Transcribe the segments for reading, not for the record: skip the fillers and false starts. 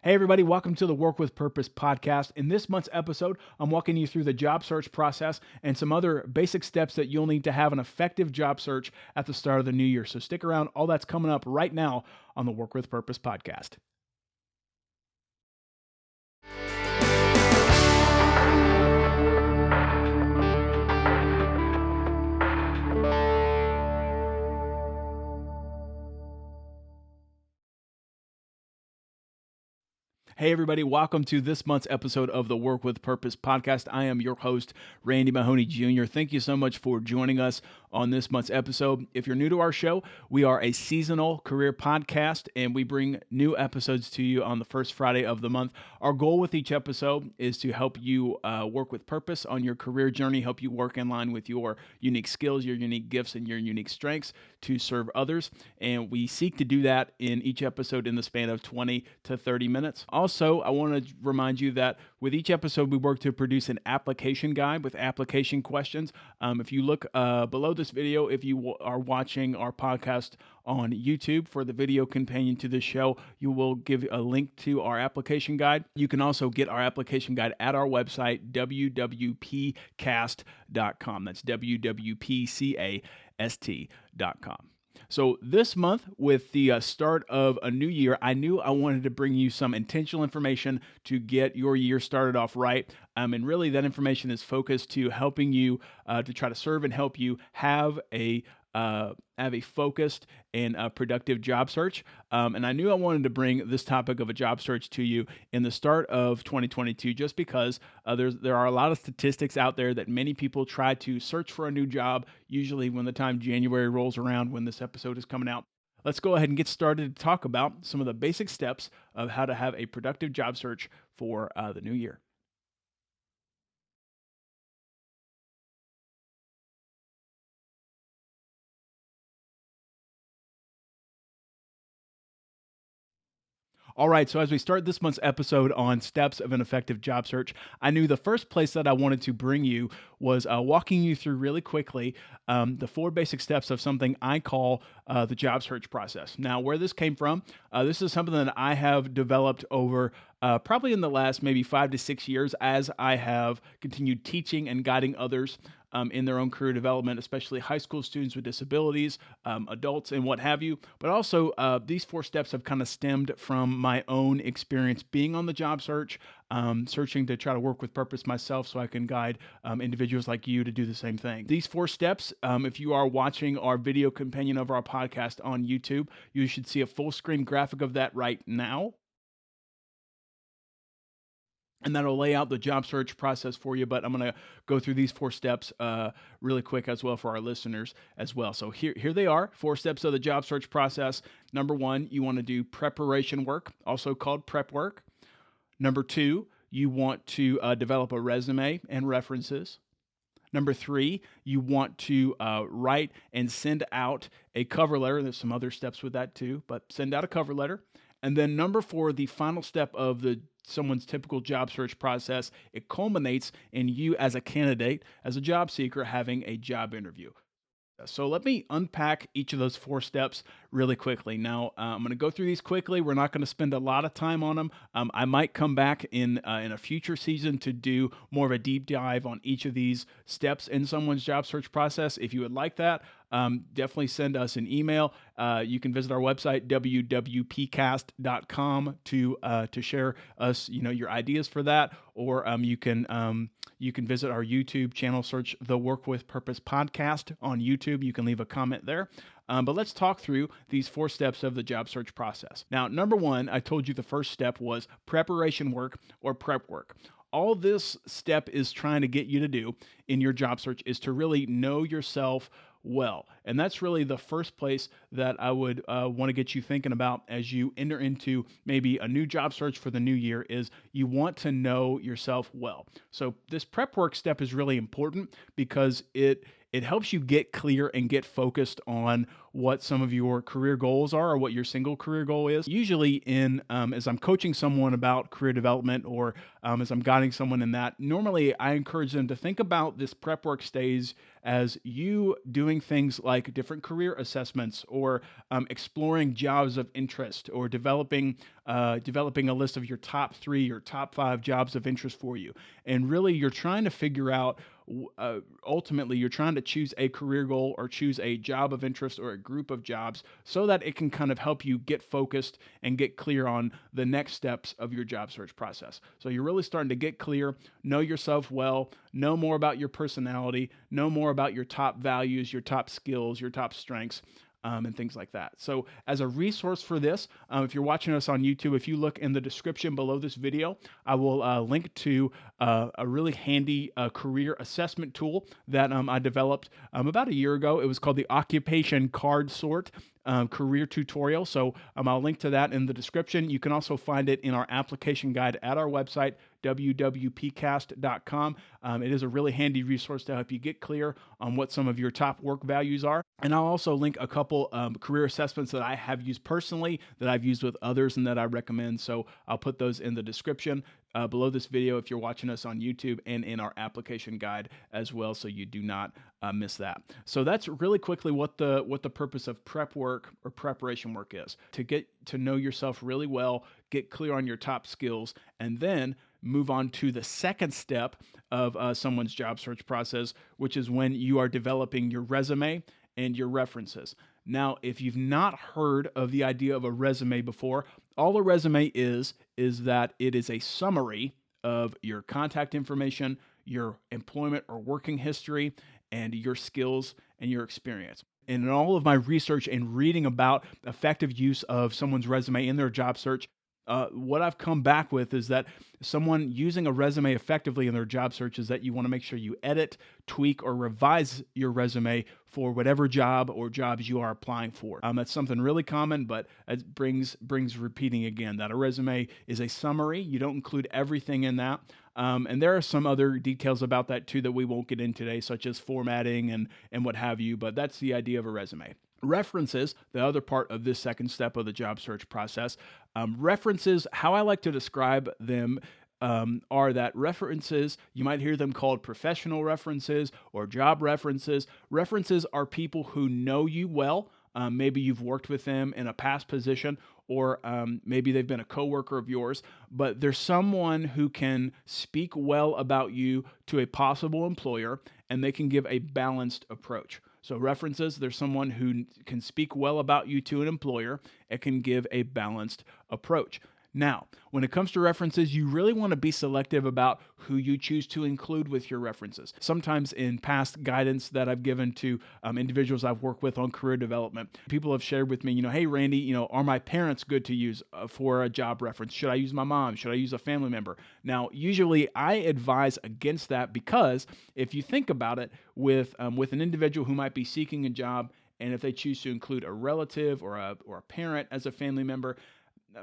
Hey, everybody, welcome to the Work with Purpose podcast. In this month's episode, I'm walking you through the job search process and some other basic steps that you'll need to have an effective job search at the start of the new year. So stick around. All that's coming up right now on the Work with Purpose podcast. Hey, everybody, welcome to this month's episode of the Work with Purpose podcast. I am your host, Randy Mahoney Jr. Thank you so much for joining us on this month's episode. If you're new to our show, we are a seasonal career podcast, and we bring new episodes to you on the first Friday of the month. Our goal with each episode is to help you work with purpose on your career journey, help you work in line with your unique skills, your unique gifts, and your unique strengths to serve others. And we seek to do that in each episode in the span of 20 to 30 minutes. Also, I want to remind you that with each episode, we work to produce an application guide with application questions. If you look below this video, if you are watching our podcast on YouTube for the video companion to this show, you will give a link to our application guide. You can also get our application guide at our website, WWPCast.com. That's WWPCast.com. So this month, with the start of a new year, I knew I wanted to bring you some intentional information to get your year started off right. And really that information is focused to helping you to try to serve and help you have a focused and productive job search. And I knew I wanted to bring this topic of a job search to you in the start of 2022, just because there are a lot of statistics out there that many people try to search for a new job, usually when the time January rolls around when this episode is coming out. Let's go ahead and get started to talk about some of the basic steps of how to have a productive job search for the new year. All right, so as we start this month's episode on steps of an effective job search, I knew the first place that I wanted to bring you was walking you through really quickly the four basic steps of something I call the job search process. Now, where this came from, this is something that I have developed over probably in the last maybe 5 to 6 years as I have continued teaching and guiding others in their own career development, especially high school students with disabilities, adults, and what have you. But also, these four steps have kind of stemmed from my own experience being on the job search, searching to try to work with purpose myself so I can guide individuals like you to do the same thing. These four steps, if you are watching our video companion of our podcast on YouTube, you should see a full screen graphic of that right now. And that'll lay out the job search process for you. But I'm going to go through these four steps really quick as well for our listeners as well. So here they are, four steps of the job search process. Number one, you want to do preparation work, also called prep work. Number two, you want to develop a resume and references. Number three, you want to write and send out a cover letter. There's some other steps with that too, but send out a cover letter. And then number four, the final step of someone's typical job search process, it culminates in you as a candidate, as a job seeker, having a job interview. So let me unpack each of those four steps really quickly. Now, I'm going to go through these quickly. We're not going to spend a lot of time on them. I might come back in a future season to do more of a deep dive on each of these steps in someone's job search process. If you would like that, definitely send us an email. You can visit our website, WWPcast.com, to share us, your ideas for that, or you can visit our YouTube channel, search the Work with Purpose podcast on YouTube. You can leave a comment there. But let's talk through these four steps of the job search process. Now, number one, I told you the first step was preparation work or prep work. All this step is trying to get you to do in your job search is to really know yourself well. And that's really the first place that I would want to get you thinking about as you enter into maybe a new job search for the new year is you want to know yourself well. So this prep work step is really important because it it helps you get clear and get focused on what some of your career goals are or what your single career goal is. Usually, as I'm coaching someone about career development or as I'm guiding someone in that, normally I encourage them to think about this prep work stage as you doing things like different career assessments or exploring jobs of interest or developing a list of your top 3 or top 5 jobs of interest for you. And really, you're trying to figure out ultimately, you're trying to choose a career goal or choose a job of interest or a group of jobs so that it can kind of help you get focused and get clear on the next steps of your job search process. So you're really starting to get clear, know yourself well, know more about your personality, know more about your top values, your top skills, your top strengths. And things like that. So as a resource for this, if you're watching us on YouTube, if you look in the description below this video, I will link to a really handy career assessment tool that I developed about a year ago. It was called the Occupation Card Sort career tutorial. So I'll link to that in the description. You can also find it in our application guide at our website, WWPCast.com. It is a really handy resource to help you get clear on what some of your top work values are. And I'll also link a couple career assessments that I have used personally, that I've used with others, and that I recommend. So I'll put those in the description below this video if you're watching us on YouTube, and in our application guide as well, so you do not miss that. So that's really quickly what the purpose of prep work or preparation work is: to get to know yourself really well, get clear on your top skills, and then move on to the second step of someone's job search process, which is when you are developing your resume and your references. Now, if you've not heard of the idea of a resume before, all a resume is that it is a summary of your contact information, your employment or working history, and your skills and your experience. And in all of my research and reading about effective use of someone's resume in their job search, what I've come back with is that someone using a resume effectively in their job search is that you want to make sure you edit, tweak, or revise your resume for whatever job or jobs you are applying for. That's something really common, but it brings repeating again that a resume is a summary. You don't include everything in that. And there are some other details about that too that we won't get in today, such as formatting and what have you, but that's the idea of a resume. References, the other part of this second step of the job search process. References, how I like to describe them are that references, you might hear them called professional references or job references. References are people who know you well. Maybe you've worked with them in a past position, or maybe they've been a coworker of yours, but there's someone who can speak well about you to a possible employer, and they can give a balanced approach. So references, there's someone who can speak well about you to an employer and can give a balanced approach. Now, when it comes to references, you really want to be selective about who you choose to include with your references. Sometimes in past guidance that I've given to individuals I've worked with on career development, people have shared with me, hey, Randy, are my parents good to use for a job reference? Should I use my mom? Should I use a family member? Now, usually I advise against that, because if you think about it, with an individual who might be seeking a job, and if they choose to include a relative or a parent as a family member,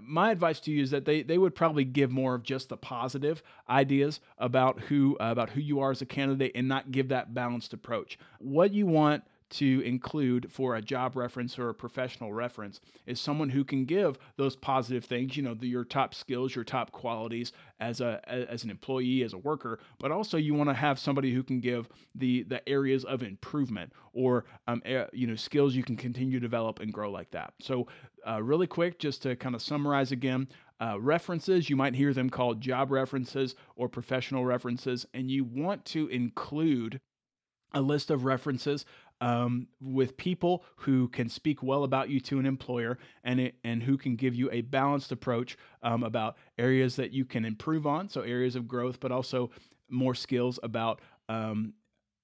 my advice to you is that they would probably give more of just the positive ideas about who you are as a candidate, and not give that balanced approach. What you want to include for a job reference or a professional reference is someone who can give those positive things, your top skills, your top qualities as an employee, as a worker, but also you want to have somebody who can give the areas of improvement, or skills you can continue to develop and grow like that. So really quick, just to kind of summarize again, references, you might hear them called job references or professional references, and you want to include a list of references with people who can speak well about you to an employer, and who can give you a balanced approach about areas that you can improve on, so areas of growth, but also more skills about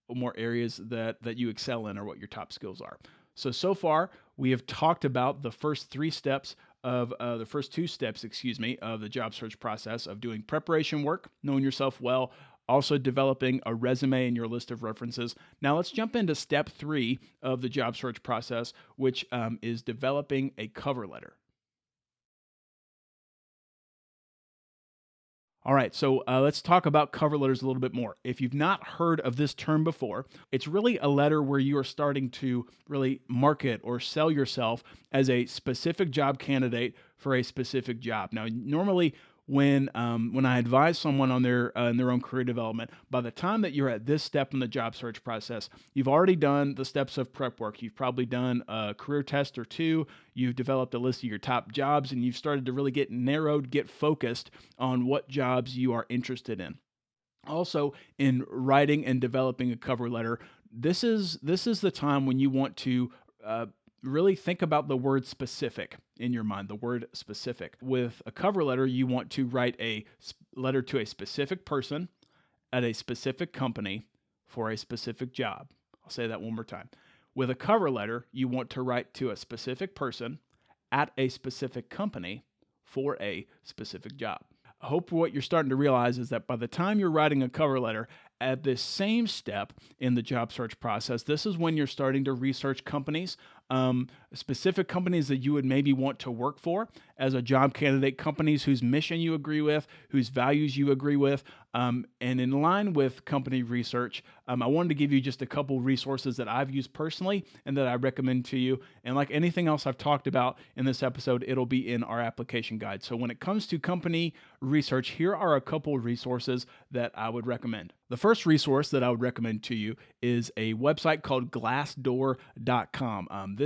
more areas that you excel in, or what your top skills are. So far, we have talked about the first two steps, of the job search process, of doing preparation work, knowing yourself well, also developing a resume and your list of references. Now let's jump into step 3 of the job search process, which is developing a cover letter. All right, so let's talk about cover letters a little bit more. If you've not heard of this term before, it's really a letter where you are starting to really market or sell yourself as a specific job candidate for a specific job. Now, normally when I advise someone on their in their own career development, by the time that you're at this step in the job search process, you've already done the steps of prep work. You've probably done a career test or two. You've developed a list of your top jobs, and you've started to really get narrowed, get focused on what jobs you are interested in. Also, in writing and developing a cover letter, this is the time when you want to really think about the word specific in your mind, the word specific. With a cover letter, you want to write a letter to a specific person at a specific company for a specific job. I'll say that one more time. With a cover letter, you want to write to a specific person at a specific company for a specific job. I hope what you're starting to realize is that by the time you're writing a cover letter, at this same step in the job search process, this is when you're starting to research companies, specific companies that you would maybe want to work for as a job candidate, companies whose mission you agree with, whose values you agree with. And in line with company research, I wanted to give you just a couple resources that I've used personally and that I recommend to you. And like anything else I've talked about in this episode, it'll be in our application guide. So when it comes to company research, here are a couple resources that I would recommend. The first resource that I would recommend to you is a website called Glassdoor.com.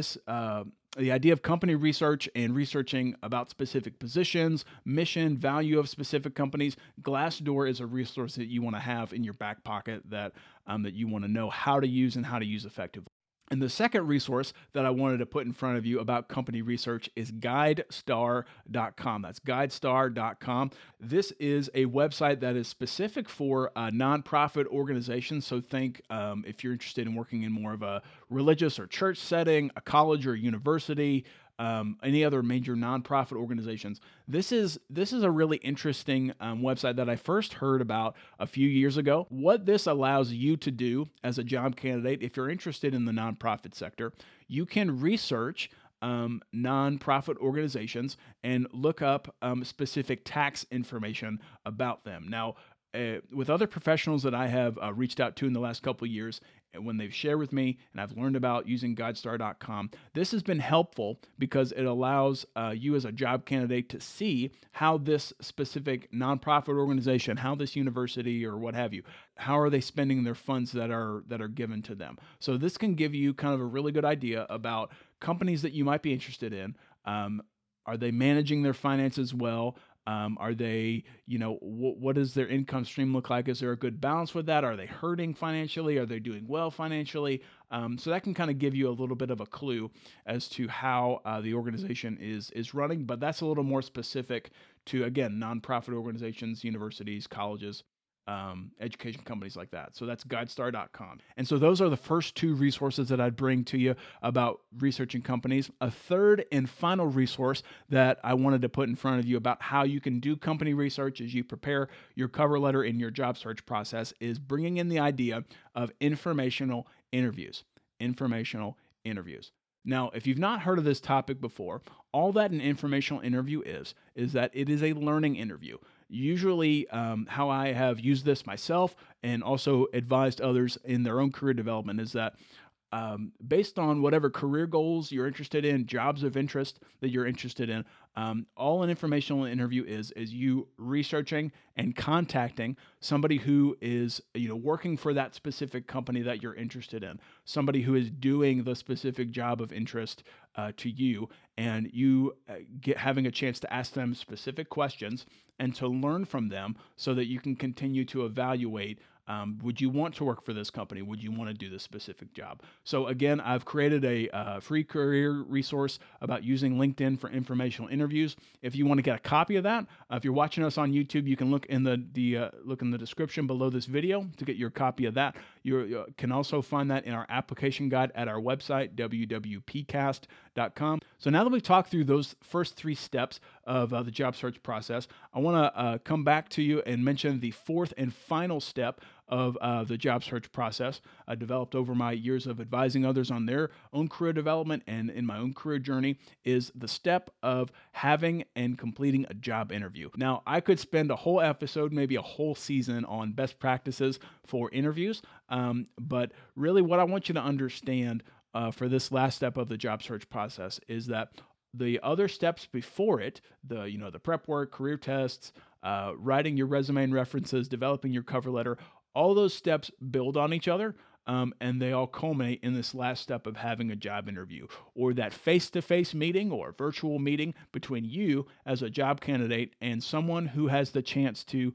The idea of company research and researching about specific positions, mission, value of specific companies, Glassdoor is a resource that you want to have in your back pocket that you want to know how to use and how to use effectively. And the second resource that I wanted to put in front of you about company research is GuideStar.com. That's GuideStar.com. This is a website that is specific for nonprofit organizations. So think if you're interested in working in more of a religious or church setting, a college or a university, any other major nonprofit organizations. This is a really interesting website that I first heard about a few years ago. What this allows you to do as a job candidate, if you're interested in the nonprofit sector, you can research nonprofit organizations and look up specific tax information about them. Now, with other professionals that I have reached out to in the last couple of years, and when they've shared with me and I've learned about using GuideStar.com, this has been helpful because it allows you as a job candidate to see how this specific nonprofit organization, how this university or what have you, how are they spending their funds that are given to them. So this can give you kind of a really good idea about companies that you might be interested in. Are they managing their finances well? Are they, what does their income stream look like? Is there a good balance with that? Are they hurting financially? Are they doing well financially? So that can kind of give you a little bit of a clue as to how the organization is running, but that's a little more specific to, again, nonprofit organizations, universities, colleges, education companies like that. So that's GuideStar.com. And so those are the first two resources that I'd bring to you about researching companies. A third and final resource that I wanted to put in front of you about how you can do company research as you prepare your cover letter in your job search process is bringing in the idea of informational interviews. Informational interviews. Now, if you've not heard of this topic before, all that an informational interview is that it is a learning interview. Usually, how I have used this myself and also advised others in their own career development is that based on whatever career goals you're interested in, jobs of interest that you're interested in, all an informational interview is you researching and contacting somebody who is working for that specific company that you're interested in, somebody who is doing the specific job of interest to you, and you having a chance to ask them specific questions and to learn from them so that you can continue to evaluate. Would you want to work for this company? Would you want to do this specific job? So again, I've created a free career resource about using LinkedIn for informational interviews. If you want to get a copy of that, if you're watching us on YouTube, you can look in the description below this video to get your copy of that. You can also find that in our application guide at our website, WWPCast.com. So now that we've talked through those first three steps of the job search process, I want to come back to you and mention the fourth and final step of the job search process, developed over my years of advising others on their own career development and in my own career journey, is the step of having and completing a job interview. Now, I could spend a whole episode, maybe a whole season, on best practices for interviews, but really what I want you to understand for this last step of the job search process is that the other steps before it, the prep work, career tests, writing your resume and references, developing your cover letter, all those steps build on each other, and they all culminate in this last step of having a job interview, or that face-to-face meeting or virtual meeting between you as a job candidate and someone who has the chance to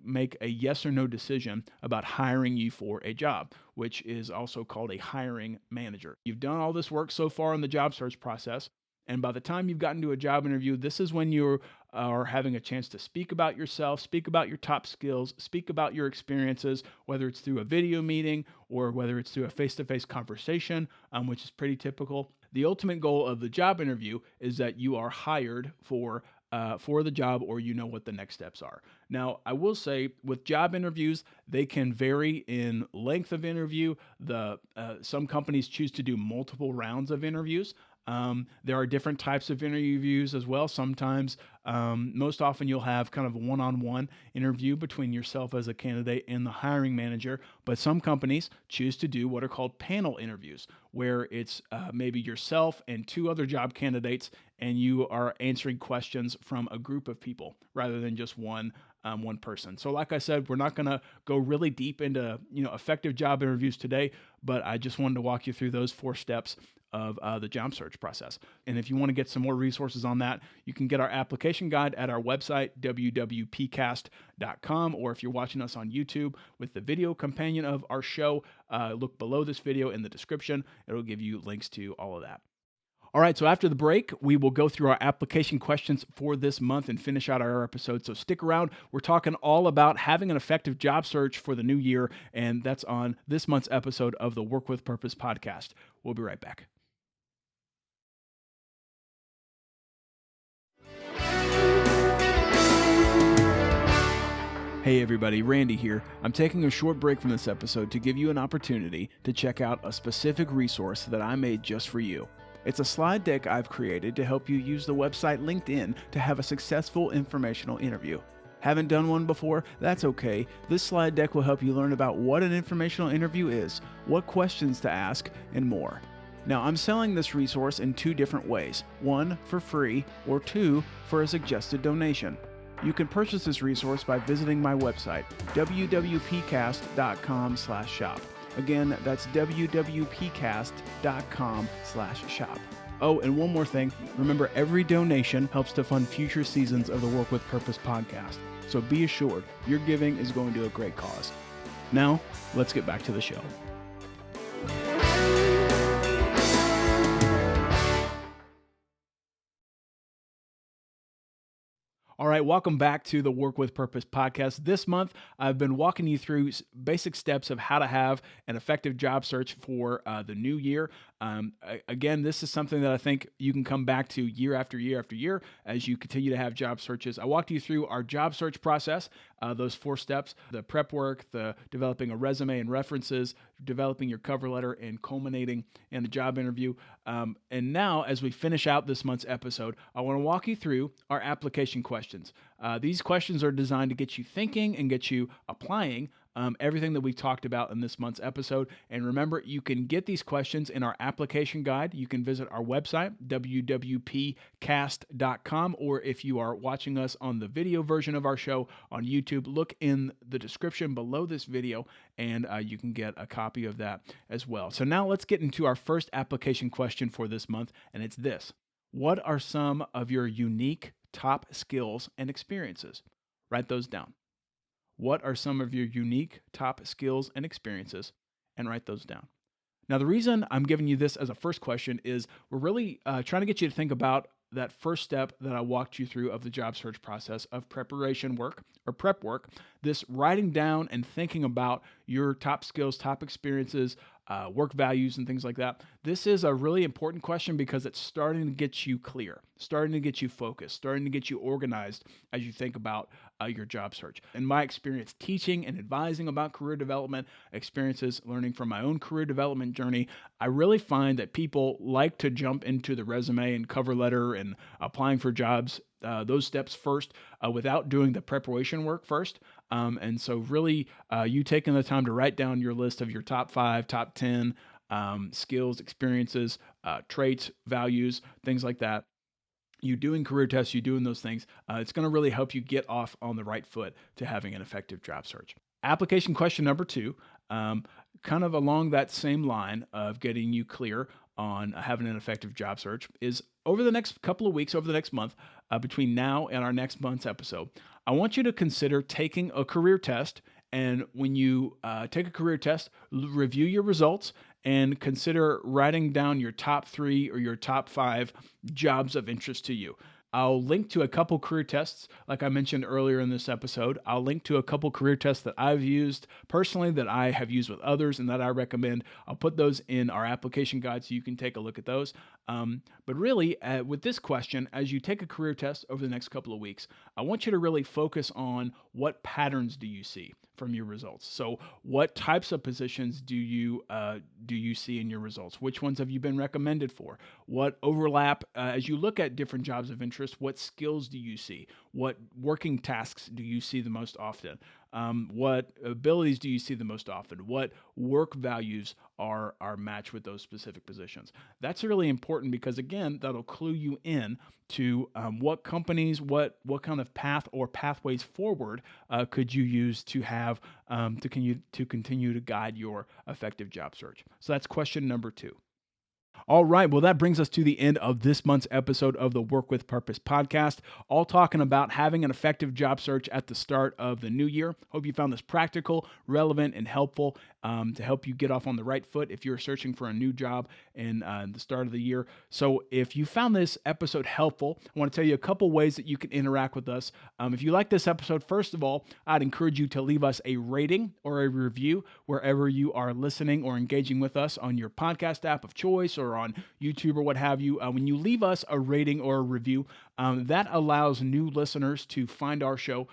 make a yes or no decision about hiring you for a job, which is also called a hiring manager. You've done all this work so far in the job search process, and by the time you've gotten to a job interview, this is when you are having a chance to speak about yourself, speak about your top skills, speak about your experiences, whether it's through a video meeting or whether it's through a face-to-face conversation, which is pretty typical. The ultimate goal of the job interview is that you are hired for the job, or you know what the next steps are. Now, I will say with job interviews, they can vary in length of interview. Some companies choose to do multiple rounds of interviews. There are different types of interviews as well. Sometimes, most often you'll have kind of a one-on-one interview between yourself as a candidate and the hiring manager, but some companies choose to do what are called panel interviews, where it's maybe yourself and two other job candidates, and you are answering questions from a group of people rather than just one person. So like I said, we're not going to go really deep into effective job interviews today, but I just wanted to walk you through those 4 steps of the job search process. And if you want to get some more resources on that, you can get our application guide at our website, WWPCast.com, or if you're watching us on YouTube with the video companion of our show, look below this video in the description. It'll give you links to all of that. All right, so after the break, we will go through our application questions for this month and finish out our episode. So stick around. We're talking all about having an effective job search for the new year, and that's on this month's episode of the Work with Purpose podcast. We'll be right back. Hey everybody, Randy here. I'm taking a short break from this episode to give you an opportunity to check out a specific resource that I made just for you. It's a slide deck I've created to help you use the website LinkedIn to have a successful informational interview. Haven't done one before? That's okay. This slide deck will help you learn about what an informational interview is, what questions to ask, and more. Now, I'm selling this resource in 2 different ways. 1, for free, or 2, for a suggested donation. You can purchase this resource by visiting my website, www.pcast.com/shop. Again, that's www.pcast.com/shop. Oh, and one more thing. Remember, every donation helps to fund future seasons of the Work with Purpose podcast. So be assured, your giving is going to a great cause. Now, let's get back to the show. All right, welcome back to the Work with Purpose podcast. This month, I've been walking you through basic steps of how to have an effective job search for the new year. Again, this is something that I think you can come back to year after year after year as you continue to have job searches. I walked you through our job search process, those 4 steps, the prep work, the developing a resume and references, developing your cover letter, and culminating in a job interview. And now, as we finish out this month's episode, I want to walk you through our application questions. These questions are designed to get you thinking and get you applying everything that we've talked about in this month's episode. And remember, you can get these questions in our application guide. You can visit our website, WWPcast.com, or if you are watching us on the video version of our show on YouTube, look in the description below this video and you can get a copy of that as well. So now let's get into our first application question for this month, and it's this. What are some of your unique top skills and experiences? Write those down. What are some of your unique top skills and experiences? And write those down. Now, the reason I'm giving you this as a first question is we're really trying to get you to think about that first step that I walked you through of the job search process of preparation work or prep work, this writing down and thinking about your top skills, top experiences, work values, and things like that. This is a really important question because it's starting to get you clear. starting to get you focused, starting to get you organized as you think about your job search. In my experience teaching and advising about career development, experiences learning from my own career development journey, I really find that people like to jump into the resume and cover letter and applying for jobs, those steps first, without doing the preparation work first. And so really, you taking the time to write down your list of your top 5, top 10 skills, experiences, traits, values, things like that. You doing career tests, you doing those things, it's going to really help you get off on the right foot to having an effective job search. Application question number 2, kind of along that same line of getting you clear on having an effective job search, is over the next couple of weeks, over the next month, between now and our next month's episode, I want you to consider taking a career test. And when you take a career test, review your results and consider writing down your top 3 or your top 5 jobs of interest to you. I'll link to a couple career tests, like I mentioned earlier in this episode. I'll link to a couple career tests that I've used personally, that I have used with others, and that I recommend. I'll put those in our application guide so you can take a look at those. But really, with this question, as you take a career test over the next couple of weeks, I want you to really focus on what patterns do you see from your results. So what types of positions do you see in your results? Which ones have you been recommended for? What overlap, as you look at different jobs of interest, what skills do you see? What working tasks do you see the most often? What abilities do you see the most often? What work values are matched with those specific positions? That's really important because, again, that'll clue you in to what companies, what kind of path or pathways forward could you use to have to continue to guide your effective job search. So that's question number 2. All right, well, that brings us to the end of this month's episode of the Work with Purpose podcast, all talking about having an effective job search at the start of the new year. Hope you found this practical, relevant, and helpful to help you get off on the right foot if you're searching for a new job in the start of the year. So if you found this episode helpful, I want to tell you a couple ways that you can interact with us. If you like this episode, first of all, I'd encourage you to leave us a rating or a review wherever you are listening or engaging with us on your podcast app of choice or on YouTube or what have you. When you leave us a rating or a review, that allows new listeners to find our show.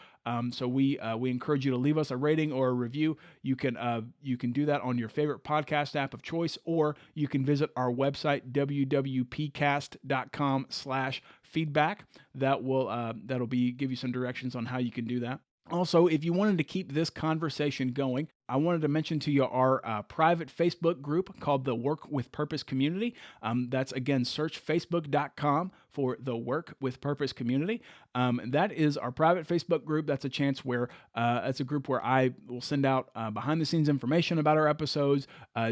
So we encourage you to leave us a rating or a review. You can do that on your favorite podcast app of choice, or you can visit our website, WWPcast.com/feedback. That'll give you some directions on how you can do that. Also, if you wanted to keep this conversation going, I wanted to mention to you our private Facebook group called the Work with Purpose Community. That's, again, search facebook.com for the Work with Purpose Community. That is our private Facebook group. That's a chance where it's a group where I will send out behind the scenes information about our episodes,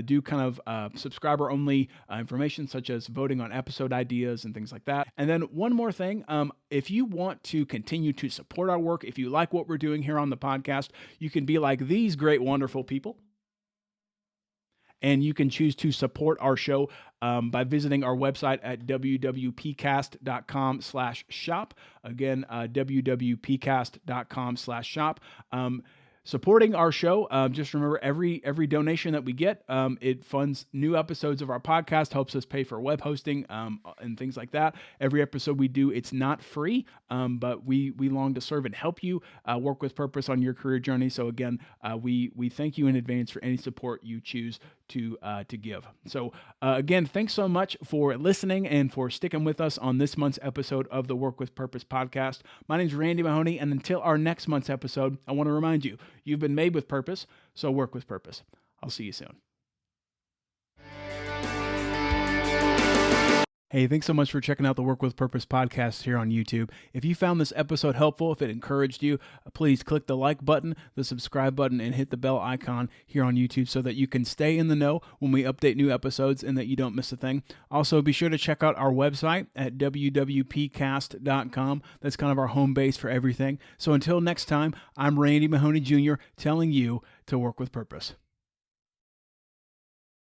do kind of subscriber only information such as voting on episode ideas and things like that. And then one more thing, if you want to continue to support our work, if you like what we're doing here on the podcast, you can be like these great, wonderful people. And you can choose to support our show by visiting our website at wwpcast.com/shop. Again, wwpcast.com/shop. Supporting our show, just remember every donation that we get, it funds new episodes of our podcast, helps us pay for web hosting and things like that. Every episode we do, it's not free, but we long to serve and help you work with purpose on your career journey. So again, we thank you in advance for any support you choose to give. So again, thanks so much for listening and for sticking with us on this month's episode of the Work with Purpose podcast. My name is Randy Mahoney, and until our next month's episode, I want to remind you, you've been made with purpose, so work with purpose. I'll see you soon. Hey, thanks so much for checking out the Work with Purpose podcast here on YouTube. If you found this episode helpful, if it encouraged you, please click the like button, the subscribe button, and hit the bell icon here on YouTube so that you can stay in the know when we update new episodes and that you don't miss a thing. Also, be sure to check out our website at wwpcast.com. That's kind of our home base for everything. So until next time, I'm Randy Mahoney Jr. telling you to work with purpose.